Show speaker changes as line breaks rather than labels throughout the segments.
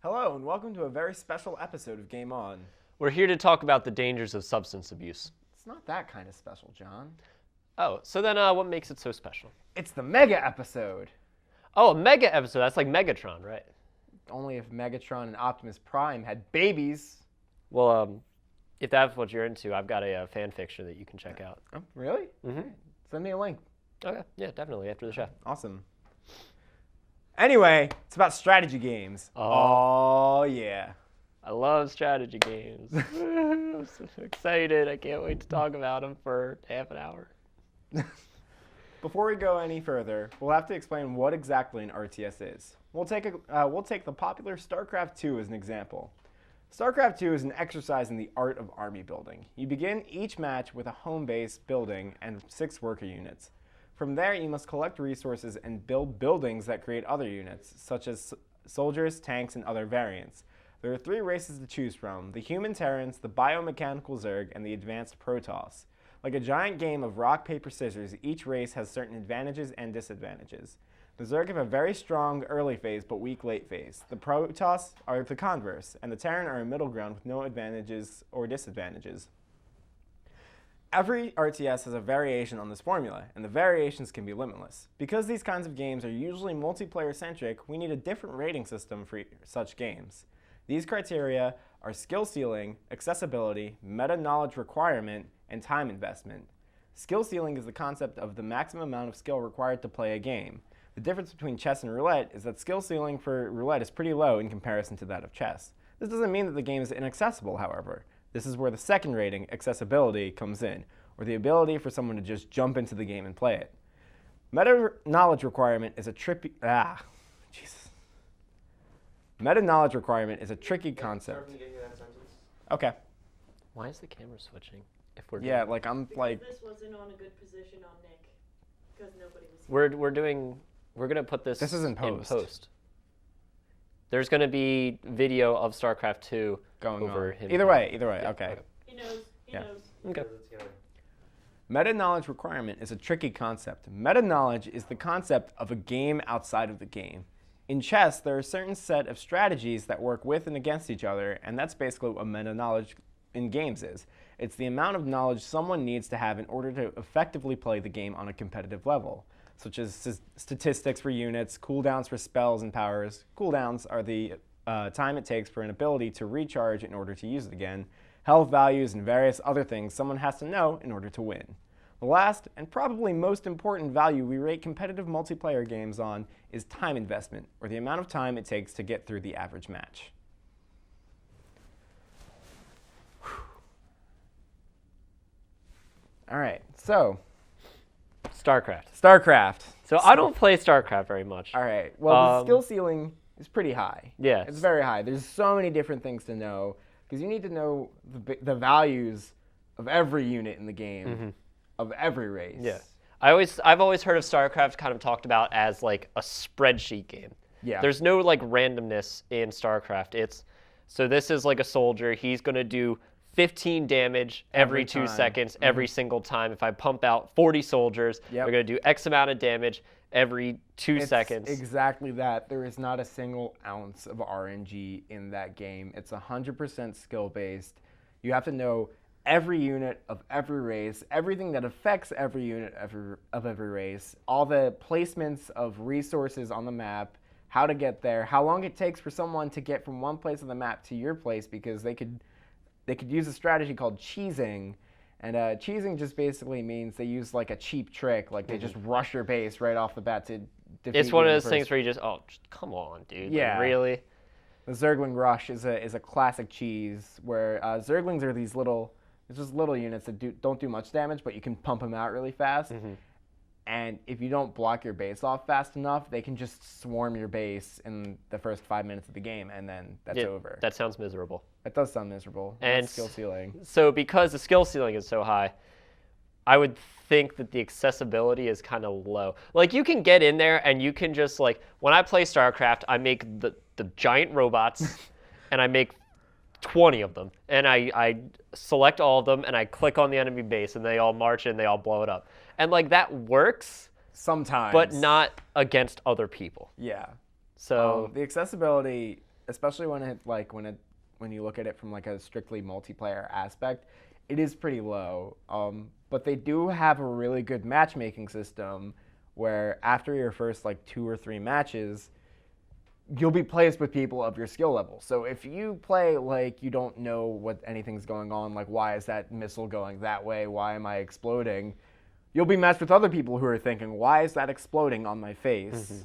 Hello, and welcome to a very special episode of Game On.
We're here to talk about the dangers of substance abuse.
It's not that kind of special, John.
Oh, so then what makes it so special?
It's the mega episode.
Oh, a mega episode. That's like Megatron, right?
Only if Megatron and Optimus Prime had babies.
Well, if that's what you're into, I've got a fan fiction that you can check out.
Oh, really?
Mm-hmm.
Send me a link.
Okay, yeah, definitely, after the show.
Awesome. Anyway, it's about strategy games. Oh yeah.
I love strategy games. I'm so excited. I can't wait to talk about them for half an hour.
Before we go any further, we'll have to explain what exactly an RTS is. We'll take the popular StarCraft II as an example. StarCraft II is an exercise in the art of army building. You begin each match with a home base building and 6 worker units. From there, you must collect resources and build buildings that create other units, such as soldiers, tanks, and other variants. There are 3 races to choose from: the human Terrans, the biomechanical Zerg, and the advanced Protoss. Like a giant game of rock, paper, scissors, each race has certain advantages and disadvantages. The Zerg have a very strong early phase but weak late phase. The Protoss are the converse, and the Terran are a middle ground with no advantages or disadvantages. Every RTS has a variation on this formula, and the variations can be limitless. Because these kinds of games are usually multiplayer-centric, we need a different rating system for such games. These criteria are skill ceiling, accessibility, meta-knowledge requirement, and time investment. Skill ceiling is the concept of the maximum amount of skill required to play a game. The difference between chess and roulette is that skill ceiling for roulette is pretty low in comparison to that of chess. This doesn't mean that the game is inaccessible, however. This is where the second rating, accessibility, comes in, or the ability for someone to just jump into the game and play it. Meta-knowledge requirement is a tricky concept. Okay.
Why is the camera switching? If we're
Yeah, like I'm like.
This wasn't on a good position on Nick, because nobody was.
We're gonna put this.
This is in post.
There's gonna be video of StarCraft 2
going
over
on.
him.
Either way,
Yeah,
okay.
He knows. He knows.
Okay.
Meta-knowledge requirement is a tricky concept. Meta-knowledge is the concept of a game outside of the game. In chess, there are a certain set of strategies that work with and against each other, and that's basically what meta-knowledge in games is. It's the amount of knowledge someone needs to have in order to effectively play the game on a competitive level, such as statistics for units, cooldowns for spells and powers. Cooldowns are the time it takes for an ability to recharge in order to use it again, health values, and various other things someone has to know in order to win. The last, and probably most important value we rate competitive multiplayer games on is time investment, or the amount of time it takes to get through the average match. All right, so
StarCraft. So I don't play StarCraft very much.
All right, well, the skill ceiling is pretty high.
Yeah.
It's very high. There's so many different things to know, because you need to know the values of every unit in the game, of every race.
Yeah. I've always heard of StarCraft kind of talked about as like a spreadsheet game.
Yeah.
There's no like randomness in StarCraft. So this is like a soldier. He's going to do 15 damage every 2 seconds, every single time. If I pump out 40 soldiers, they're going to do X amount of damage every 2 seconds.
Exactly that. There is not a single ounce of RNG in that game. It's 100% skill-based. You have to know every unit of every race, everything that affects every unit of every race, all the placements of resources on the map, how to get there, how long it takes for someone to get from one place on the map to your place, because they could use a strategy called cheesing. And cheesing just basically means they use like a cheap trick, like they just rush your base right off the bat to defeat
It's one of
you
those things where you just come on, dude.
Yeah.
Like, really?
The Zergling Rush is a classic cheese where Zerglings are these little units that don't do much damage, but you can pump them out really fast. And if you don't block your base off fast enough, they can just swarm your base in the first 5 minutes of the game, and then that's over.
That sounds miserable.
That does sound miserable.
And
that's skill ceiling.
So because the skill ceiling is so high, I would think that the accessibility is kind of low. Like, you can get in there and you can just, like, when I play StarCraft, I make the giant robots and I make 20 of them. And I select all of them and I click on the enemy base and they all march and they all blow it up. And, like, that works.
Sometimes.
But not against other people.
Yeah.
So
the accessibility especially when you look at it from like a strictly multiplayer aspect, it is pretty low. But they do have a really good matchmaking system where after your first like 2 or 3 matches, you'll be placed with people of your skill level. So if you play like you don't know what anything's going on, like why is that missile going that way? Why am I exploding? You'll be matched with other people who are thinking, why is that exploding on my face?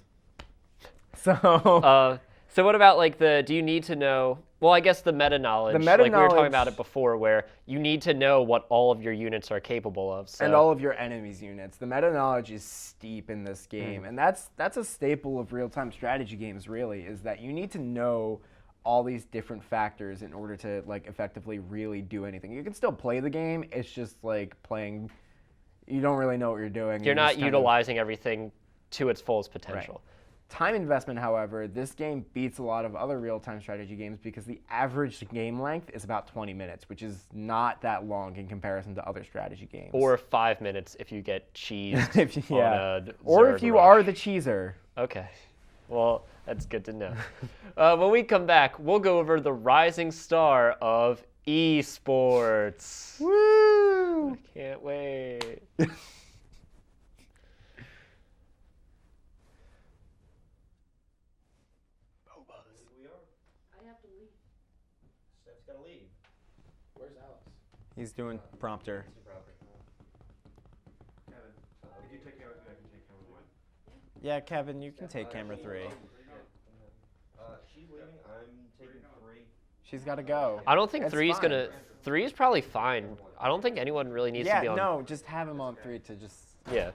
So
So what about like do you need to know, well, I guess the meta knowledge. Like we were talking about it before, where you need to know what all of your units are capable of. So.
And all of your enemies' units. The meta knowledge is steep in this game. And that's a staple of real-time strategy games, really, is that you need to know all these different factors in order to like effectively really do anything. You can still play the game, it's just like playing, you don't really know what you're doing.
You're not utilizing everything to its fullest potential.
Right. Time investment, however, this game beats a lot of other real-time strategy games because the average game length is about 20 minutes, which is not that long in comparison to other strategy games.
Or 5 minutes if you get cheesed on a
or if you are the cheeser.
Okay. Well, that's good to know. When we come back, we'll go over the rising star of esports.
Woo!
I can't wait.
Where's Alex?
He's doing prompter.
Kevin, if you take camera 2, I can take camera 1.
Yeah, Kevin, you can take camera 3.
She's leaving. I'm taking 3.
She's got to go.
I don't think
It's
3 is
fine.
gonna. 3 is probably fine. I don't think anyone really needs to be on.
No, just have him on 3 to just.
Yeah.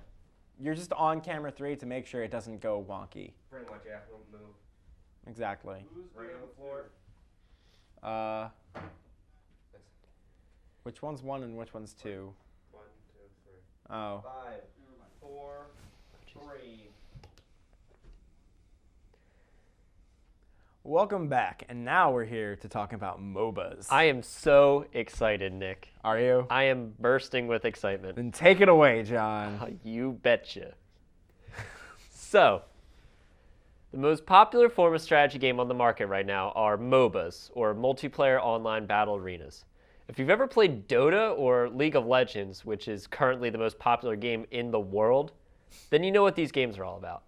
You're just on camera 3 to make sure it doesn't go wonky.
Pretty much, yeah. Don't move.
Exactly.
Right on the floor.
Which one's 1 and which one's 2?
1, 2, 3.
Oh.
5, 4, 3.
Welcome back, and now we're here to talk about MOBAs.
I am so excited, Nick.
Are you?
I am bursting with excitement.
Then take it away, John.
You betcha. So, the most popular form of strategy game on the market right now are MOBAs, or multiplayer online battle arenas. If you've ever played Dota or League of Legends, which is currently the most popular game in the world, then you know what these games are all about.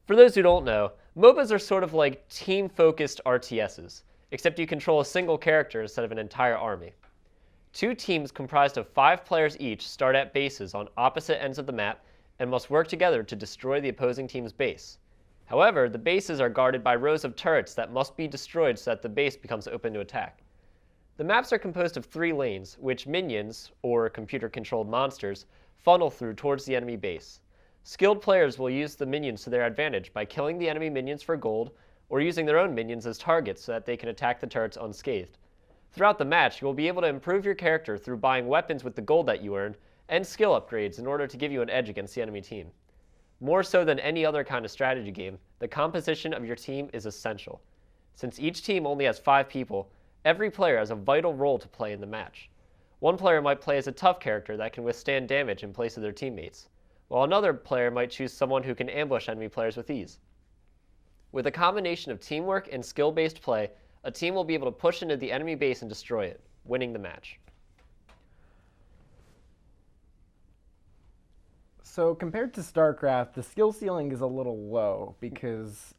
For those who don't know, MOBAs are sort of like team-focused RTSs, except you control a single character instead of an entire army. 2 teams comprised of 5 players each start at bases on opposite ends of the map and must work together to destroy the opposing team's base. However, the bases are guarded by rows of turrets that must be destroyed so that the base becomes open to attack. The maps are composed of 3 lanes, which minions, or computer-controlled monsters, funnel through towards the enemy base. Skilled players will use the minions to their advantage by killing the enemy minions for gold, or using their own minions as targets so that they can attack the turrets unscathed. Throughout the match, you will be able to improve your character through buying weapons with the gold that you earned, and skill upgrades in order to give you an edge against the enemy team. More so than any other kind of strategy game, the composition of your team is essential. Since each team only has 5 people, every player has a vital role to play in the match. One player might play as a tough character that can withstand damage in place of their teammates, while another player might choose someone who can ambush enemy players with ease. With a combination of teamwork and skill-based play, a team will be able to push into the enemy base and destroy it, winning the match.
So compared to StarCraft, the skill ceiling is a little low because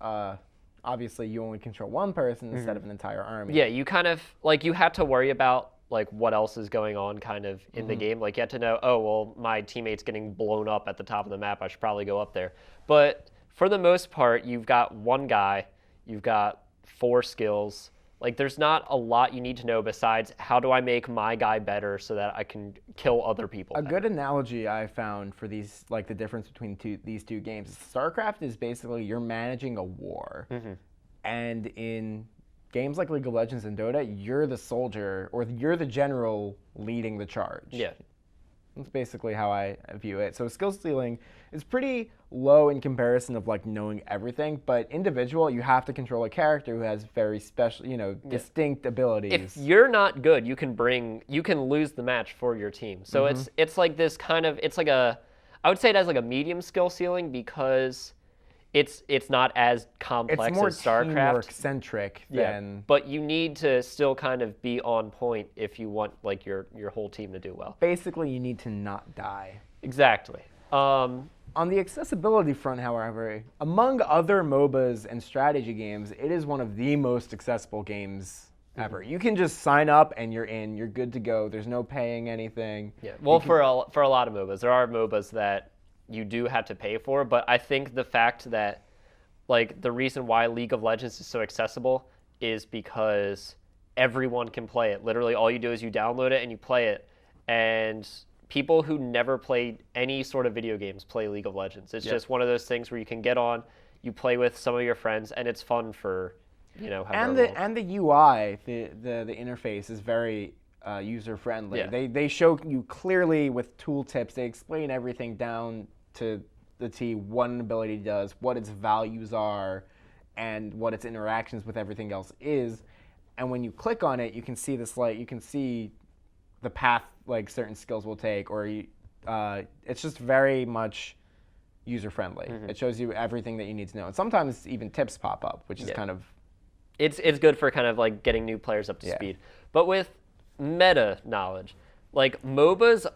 obviously you only control one person instead of an entire army.
Yeah, you kind of, like, you have to worry about, like, what else is going on kind of in the game. Like, you have to know, oh, well, my teammate's getting blown up at the top of the map. I should probably go up there. But for the most part, you've got one guy. You've got 4 skills. Like, there's not a lot you need to know besides how do I make my guy better so that I can kill other people.
A good analogy I found for these, like the difference between these two games, is StarCraft is basically you're managing a war. And in games like League of Legends and Dota, you're the soldier or you're the general leading the charge.
Yeah.
That's basically how I view it. So skill ceiling is pretty low in comparison of like knowing everything, but individual, you have to control a character who has very special, distinct abilities.
If you're not good, you can lose the match for your team. So it's like this kind of, it's like I would say it has like a medium skill ceiling because it's not as complex
It's more
as StarCraft.
teamwork centric
Yeah,
than
but you need to still kind of be on point if you want like your whole team to do well.
basically you need to not die.
Exactly.
On the accessibility front, however, among other MOBAs and strategy games, it is one of the most accessible games ever. You can just sign up and you're in. You're good to go. There's no paying anything.
Yeah. Well, for a lot of MOBAs, there are MOBAs that you do have to pay for, but I think the fact that like the reason why League of Legends is so accessible is because everyone can play it. Literally, all you do is you download it and you play it, and people who never played any sort of video games play League of Legends. It's just one of those things where you can get on, you play with some of your friends, and it's fun for, however long.
And the UI, the interface is very user friendly.
Yeah.
They show you clearly with tooltips. They explain everything down to the T, what an ability does, what its values are, and what its interactions with everything else is. And when you click on it, you can see you can see the path like certain skills will take, or it's just very much user friendly. It shows you everything that you need to know, and sometimes even tips pop up, which is kind of
it's good for kind of like getting new players up to speed. But with meta knowledge, like MOBAs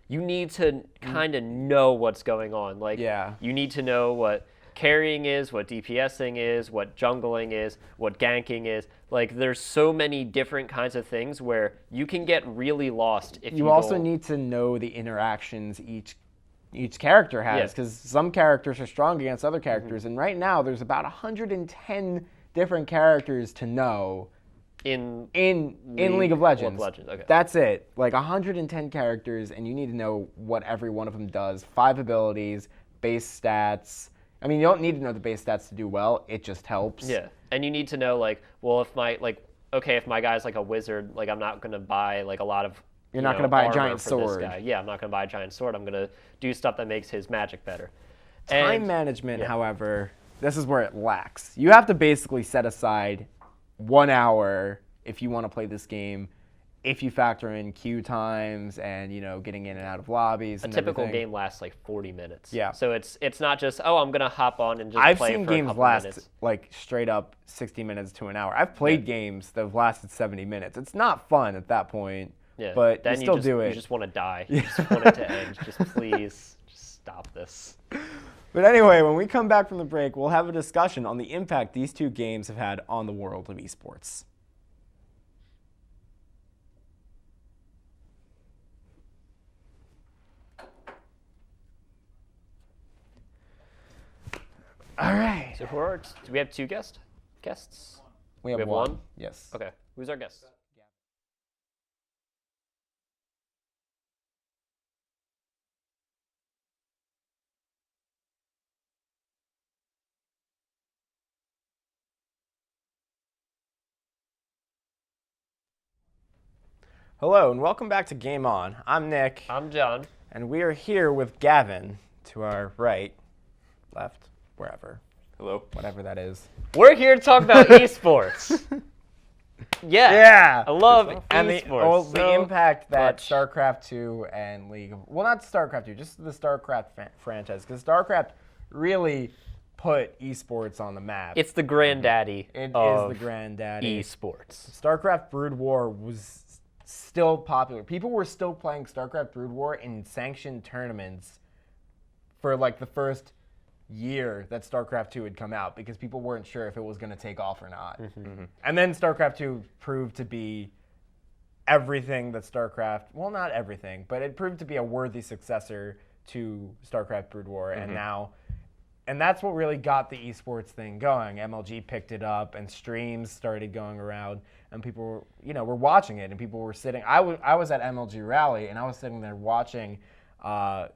you need to kind of know what's going on. Like you need to know what carrying is, what DPSing is, what jungling is, what ganking is. Like there's so many different kinds of things where you can get really lost if you
also need to know the interactions each character has, because some characters are strong against other characters, and right now there's about 110 different characters to know in League of Legends.
Okay.
That's it. Like 110 characters, and you need to know what every one of them does. 5 abilities, base stats. I mean, you don't need to know the base stats to do well. It just helps.
Yeah, and you need to know like, well, if my guy's like a wizard, like I'm not gonna buy like a lot of.
You're not gonna buy a giant
for this
sword.
guy. Yeah, I'm not gonna buy a giant sword. I'm gonna do stuff that makes his magic better.
Time management, however, this is where it lacks. You have to basically set aside 1 hour if you want to play this game, if you factor in queue times and getting in and out of lobbies.
A typical game lasts like 40 minutes.
Yeah.
So it's not just I'm gonna hop on and just
I've
play
seen
for a
games
couple
last
minutes.
like straight up 60 minutes to an hour. I've played games that have lasted 70 minutes. It's not fun at that point.
Yeah.
But
then
you still
just,
do it.
You just want to die. You just want it to end. Just please, just stop this.
But anyway, when we come back from the break, we'll have a discussion on the impact these two games have had on the world of esports. All right.
So do we have 2 guests?
We have
one?
Yes.
Okay. Who's our guest?
Hello, and welcome back to Game On. I'm Nick.
I'm John.
And we are here with Gavin to our right, left, wherever.
Hello.
Whatever that is.
We're here to talk about esports.
Yeah.
I love
And
esports.
the impact that
much.
StarCraft 2 and League of... Well, not StarCraft 2, just the StarCraft franchise. Because StarCraft really put esports on the map.
It's the granddaddy
It
of
is the granddaddy.
esports.
StarCraft Brood War was still popular. People were still playing StarCraft Brood War in sanctioned tournaments for like the first year that StarCraft 2 had come out because people weren't sure if it was going to take off or not. And then StarCraft 2 proved to be everything that StarCraft, well, not everything, but it proved to be a worthy successor to StarCraft Brood War. And that's what really got the esports thing going. MLG picked it up, and streams started going around, and people were, were watching it, and people were sitting. I was at MLG Rally, and I was sitting there watching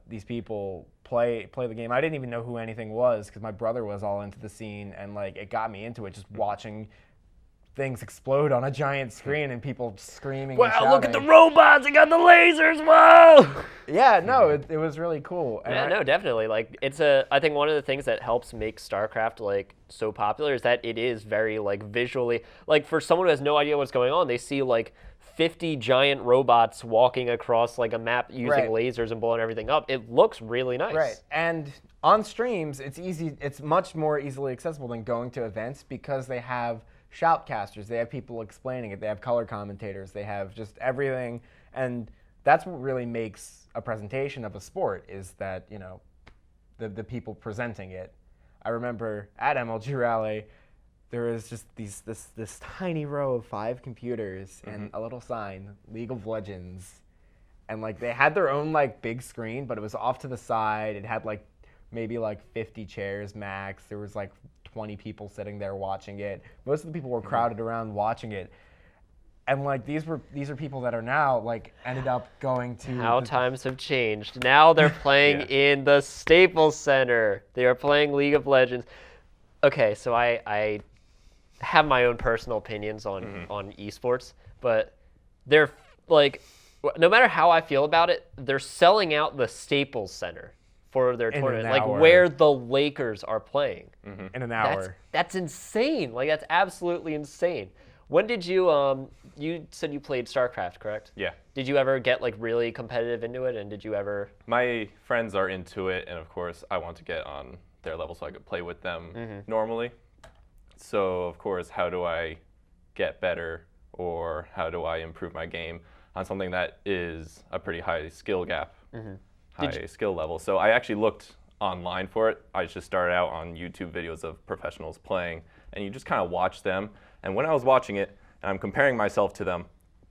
these people play the game. I didn't even know who anything was because my brother was all into the scene, and like it got me into it just watching things explode on a giant screen and people screaming.
Wow,
and shouting.
look at the robots! They got the lasers! Whoa!
Yeah, no, it was really cool. And
Yeah, no, definitely. Like, I think one of the things that helps make StarCraft like so popular is that it is very like visually, like for someone who has no idea what's going on, they see like 50 giant robots walking across like a map using
Right.
lasers and blowing everything up. It looks really nice.
Right. And on streams, it's easy. It's much more easily accessible than going to events because they have shoutcasters. They have people explaining it. They have color commentators. They have just everything. And that's what really makes a presentation of a sport is that, you know, the people presenting it. I remember at MLG Rally, there was just this tiny row of 5 computers and a little sign, League of Legends. And like they had their own like big screen, but it was off to the side. It had like maybe like 50 chairs max. There was like 20 people sitting there watching it. Most of the people were crowded around watching it. And like these are people that are now like ended up going to
How times have changed. Now they're playing in the Staples Center. They are playing League of Legends. Okay, so I have my own personal opinions on esports, but they're like, no matter how I feel about it, they're selling out the Staples Center for their
In
tournament,
an
like
hour.
where the Lakers are playing.
in an hour.
That's insane. Like that's absolutely insane. When did you you said you played StarCraft, correct?
Yeah.
Did you ever get like really competitive into it, and did you ever?
My friends are into it, and of course, I want to get on their level so I could play with them normally. So, of course, how do I get better, or how do I improve my game on something that is a pretty high skill gap, high skill level? So I actually looked online for it. I just started out on YouTube videos of professionals playing, and you just kind of watch them. And when I was watching it, and I'm comparing myself to them,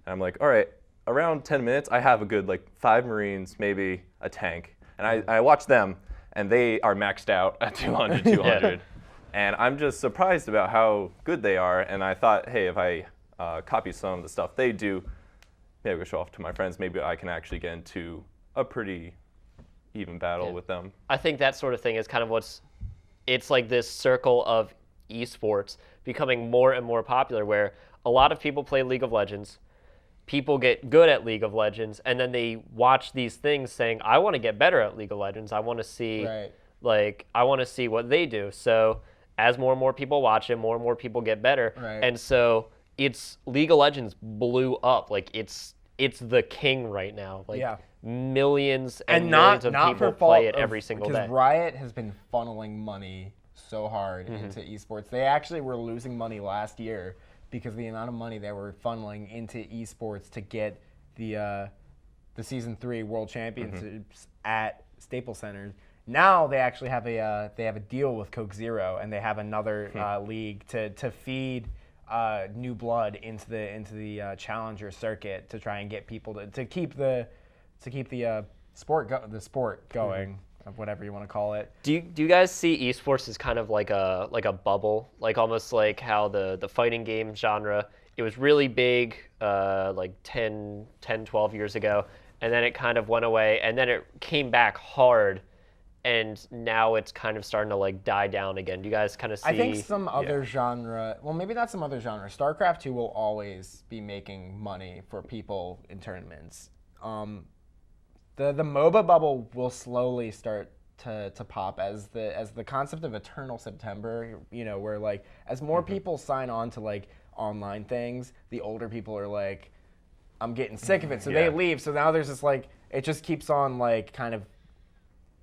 and I'm like, all right, around 10 minutes, I have a good like 5 Marines, maybe a tank. And I watch them, and they are maxed out at 200, 200. And I'm just surprised about how good they are. And I thought, hey, if I copy some of the stuff they do, maybe I could show off to my friends. Maybe I can actually get into a pretty even battle with them.
I think that sort of thing is kind of it's like this circle of esports becoming more and more popular where a lot of people play League of Legends, people get good at League of Legends, and then they watch these things saying, I want to get better at League of Legends. I want to see I want to see what they do. So as more and more people watch it, more and more people get better.
Right.
And so it's League of Legends blew up. Like it's the king right now. Like millions and millions of people play it every single day.
Because Riot has been funneling money so hard into esports. They actually were losing money last year because of the amount of money they were funneling into esports to get the season 3 World Championships at Staples Center. Now they actually have a deal with Coke Zero, and they have another league to feed new blood into the challenger circuit to try and get people to keep the sport going. Of whatever you want to call it.
Do you guys see esports as kind of like a bubble, like almost like how the fighting game genre, it was really big like 10, 12 years ago, and then it kind of went away, and then it came back hard, and now it's kind of starting to like die down again. Do you guys kind of see?
I think some other genre, well, maybe not some other genre. StarCraft 2 will always be making money for people in tournaments. The MOBA bubble will slowly start to pop as the concept of Eternal September, you know, where like as more people sign on to like online things, the older people are like, I'm getting sick of it, so they leave. So now there's this like, it just keeps on like kind of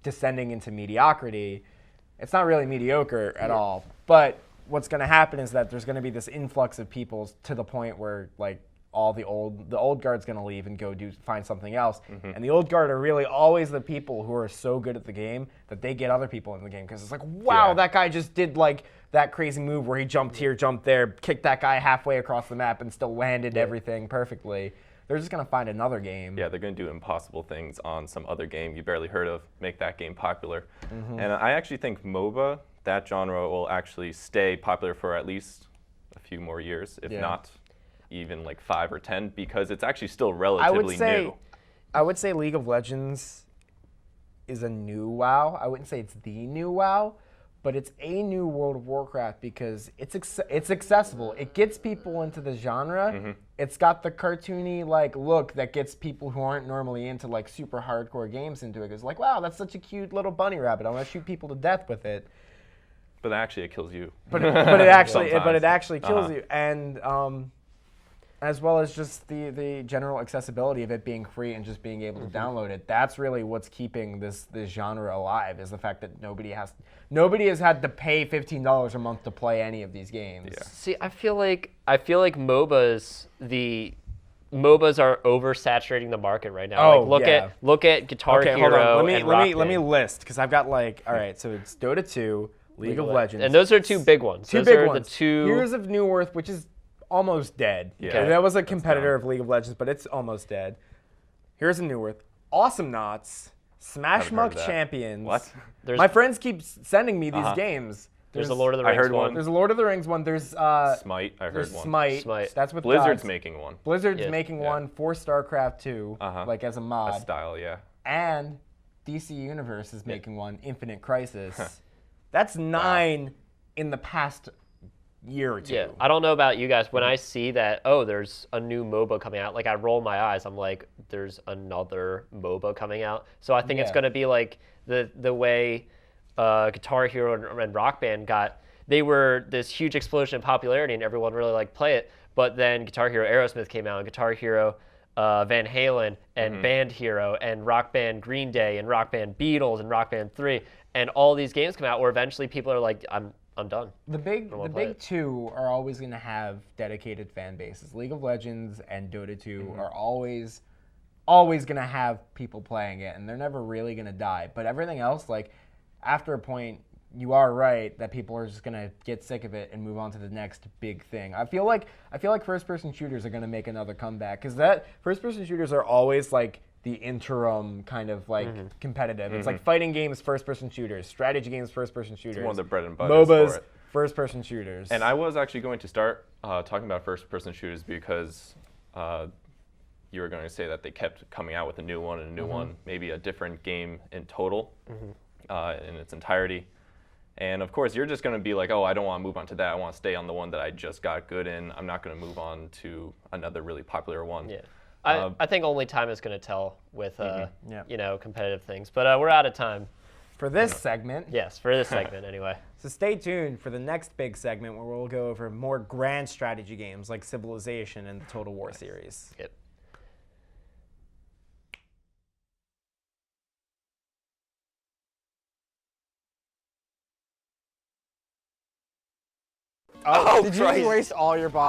descending into mediocrity. It's not really mediocre at all, but what's going to happen is that there's going to be this influx of people to the point where like the old guard's going to leave and go find something else. And the old guard are really always the people who are so good at the game that they get other people in the game because it's like, wow, that guy just did like that crazy move where he jumped here, jumped there, kicked that guy halfway across the map and still landed everything perfectly. They're just going to find another game.
Yeah, they're going to do impossible things on some other game you barely heard of, make that game popular. And I actually think MOBA, that genre, will actually stay popular for at least a few more years, if not even like 5 or 10, because it's actually still relatively new.
I would say League of Legends is a new WoW. I wouldn't say it's the new WoW, but it's a new World of Warcraft because it's accessible. It gets people into the genre. It's got the cartoony like look that gets people who aren't normally into like super hardcore games into it. It's like, wow, that's such a cute little bunny rabbit. I want to shoot people to death with it.
But actually, it kills you.
But it actually kills you. And as well as just the general accessibility of it being free and just being able to download it. That's really what's keeping this genre alive, is the fact that nobody has had to pay $15 a month to play any of these games.
Yeah.
See, I feel like MOBAs are oversaturating the market right now.
Oh,
like
yeah.
look at Guitar
Okay,
Hero.
hold on.
and
Let
Rock
me
Band.
list, because I've got like, all right, so it's Dota 2, League of Legends.
And those are two big ones.
Two
Those
big
are
ones.
The two.
Heroes of New Earth, which is almost dead.
Yeah.
Okay, that was a
That's
competitor
done.
of League of Legends, but it's almost dead. Heroes of New Earth, Awesome Knots, Smash
Haven't heard
Muck
of that.
Champions.
What?
There's,
My friends keep sending me these
Uh-huh.
games.
there's a Lord of the
I
Rings
heard one.
There's a Lord of the Rings one. There's
Smite, I heard
there's
one.
Smite. That's with
Blizzard's
gods.
making one.
Blizzard's
Yeah.
making
Yeah.
one for StarCraft 2,
Uh-huh.
like as a
A
mod.
style, yeah.
And DC Universe is making one, Infinite Crisis. That's 9 in the past year or two.
Yeah, I don't know about you guys. When I see that, there's a new MOBA coming out, like I roll my eyes. I'm like, there's another MOBA coming out. So I think it's
Yeah.
going to be like the way Guitar Hero and Rock Band they were this huge explosion in popularity and everyone really liked play it. But then Guitar Hero Aerosmith came out, and Guitar Hero Van Halen, and Band Hero, and Rock Band Green Day, and Rock Band Beatles, and Rock Band 3, and all these games come out where eventually people are like, I'm done.
The
wanna
big
play it.
two are always going to have dedicated fan bases. League of Legends and Dota 2 are always going to have people playing it, and they're never really going to die. But everything else, like, after a point, you are right that people are just going to get sick of it and move on to the next big thing. I feel like first-person shooters are going to make another comeback, because that first-person shooters are always like the interim kind of like competitive. It's like fighting games, first-person shooters, strategy games, first-person shooters.
It's one of the bread and butter
MOBAs,
for it.
first-person shooters.
And I was actually going to start talking about first-person shooters because you were going to say that they kept coming out with a new one and a new one, maybe a different game in total in its entirety. And of course, you're just going to be like, oh, I don't want to move on to that. I want to stay on the one that I just got good in. I'm not going to move on to another really popular one.
Yeah. I think only time is going to tell with
Yeah.
competitive things. But we're out of time.
for this segment.
Yes, for this segment anyway.
So stay tuned for the next big segment where we'll go over more grand strategy games like Civilization and the Total War series.
Yep.
Did you
Christ.
waste all your body?